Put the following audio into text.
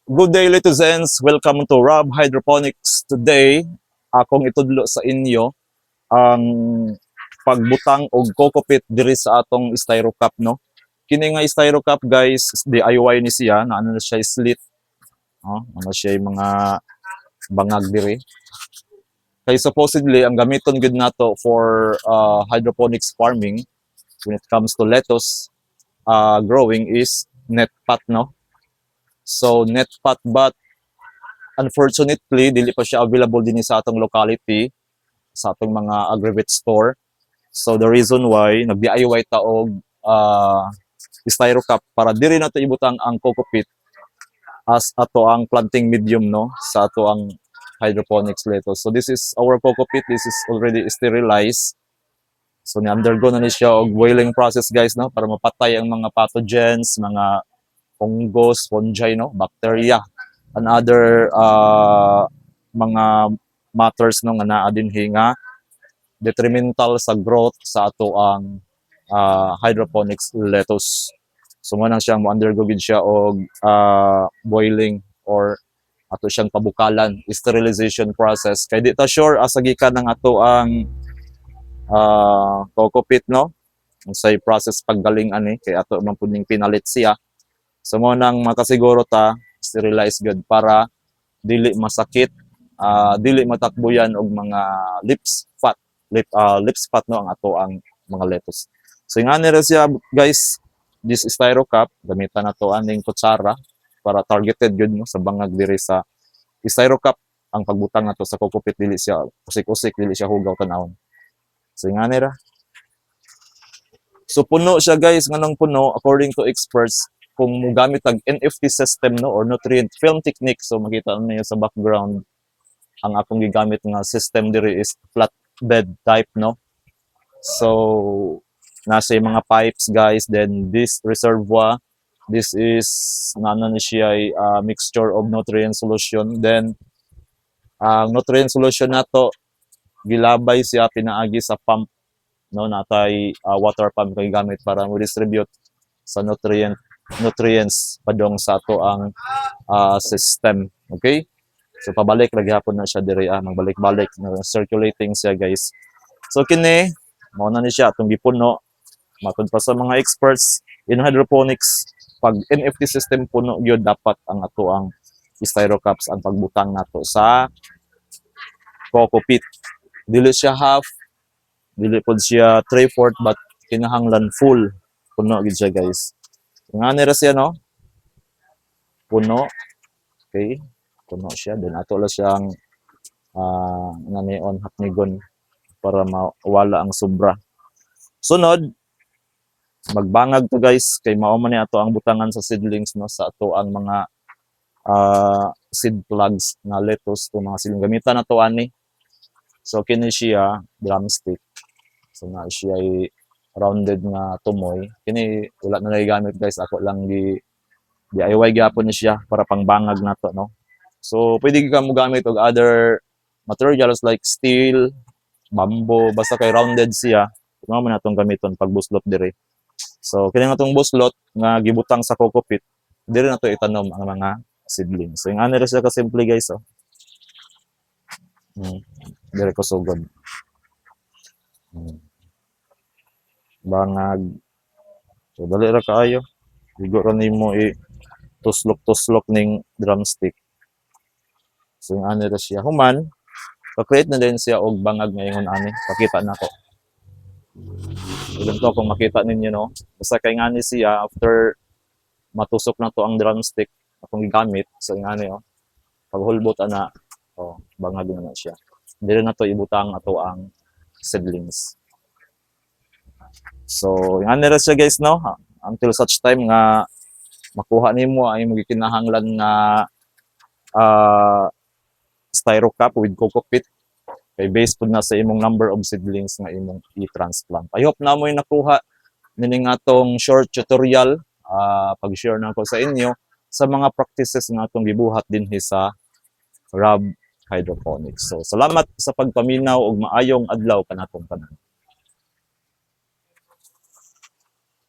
Good day, Litizens. Welcome to Rob Hydroponics. Today, akong itudlo sa inyo ang pagbutang og coco pit diri sa atong styro cup, no? Kini nga styro cup, guys, DIY ni siya, na ano na siya slit, no? Ano siya yung mga bangag diri. Kay supposedly ang gamiton gud nato for hydroponics farming when it comes to lettuce growing is net pot, no? So net pot, but unfortunately, dili pa siya available din sa atong locality, sa atong mga aggregate store. So the reason why nag-DIY ta og styro cup para diri nato ibutang ang coco pit as ato ang planting medium, no, sa ato ang hydroponics lettuce. So this is our coco pit. This is already sterilized. So ni-undergo na ni siya og boiling process, guys, no, para mapatay ang mga pathogens, mga fungus, fungi, no, bacteria, and other mga matters, no, nga naa dinhi nga detrimental sa growth sa ato ang hydroponics lettuce. So mo nang siyang mo-undergo gid siya og boiling or ato siyang pabukalan, sterilization process. Kay di ta sure asa gikan ng ato ang coco pit, no, unsay process paggaling ani, kay ato man pud ning pinalit siya. So mo nang makasiguro ta sterilize good para dili masakit, dili matakbuyan og mga lip spot, no, ang ato ang mga lettuce. So nga nila siya, guys, this styro cup, gamitan nato aning kutsara para targeted good, no, sa bangag diri sa styro cup. Ang pagbutang nato sa coco pit dili siya usik-usik, dili siya hugaw tan-awon. So nga nila. So puno siya, guys, nganong puno according to experts kung mogamit ang NFT system, no, or nutrient film technique. So makita niyo sa background ang akong gigamit nga system diri is flat bed type, no. So nasa mga pipes, guys, then this reservoir, this is nano ni siya mixture of nutrient solution. Then ang nutrient solution nato gilabay siya pinaagi sa pump, no, natay water pump kay gamit para mo distribute sa nutrients padong sa ato ang system. Okay, so pabalik lagi hapon na siya diri, magbalik-balik na circulating siya, guys. So kini mao na ni siya atong gipuno. Matod pa sa mga experts in hydroponics, pag NFT system puno gyud dapat ang ato ang styro cups ang pagbutang nato sa coco pit. Dili siya half, dili pod siya 3/4, but kinahanglan full puno gid siya, guys. Nga nira siya, no, puno. Okay, puno siya, then ato la siyang nanion hapnigon para mawala ang sobra. Sunod, magbangag to, guys, kay mao man ni ato ang butangan sa seedlings, no, sa ato ang mga seed plugs na lettuce, to mga siling gamitan nato ani. So kini siya drumstick. So na siya ay rounded nga tumoy. Kini wala na nagamit, guys, ako lang DIY gyapon ni siya para pangbangag nato, no. So pwede ka mo gamit og other materials like steel, bamboo, basta kay rounded siya. Mao man natong gamiton pag buslot diri. So kini nga tong buslot nga gibutang sa coco pit, diri na to itanom ang mga seedlings. So yung ano siya ka simple, guys, oh. Diri ko sugod. Bangag. So dali ra kaayo. Siguro nimo tuslok-tuslok ning drumstick. So yung ano siya human, pa-create na din siya og bangag ngayon ani. Pakita nako. Ilan to kung makita ninyo, no. Basta kay ngani siya after matusok na to ang drumstick akong gigamit. So yung ano, paghulbot ana, bangag na siya. Dili na to ibutang ato ang seedlings. So yung ano siya, guys, no, until such time nga makuha nimo ay magikinahanglan nga styro cup with coco pit, kay based po na sa imong number of seedlings nga imong i-transplant. I hope na mo yung nakuha nining atong short tutorial, pag-share na ko sa inyo sa mga practices nga atong gibuhat din sa Rob Hydroponics. So salamat sa pagpaminaw og maayong adlaw kanatong tanan.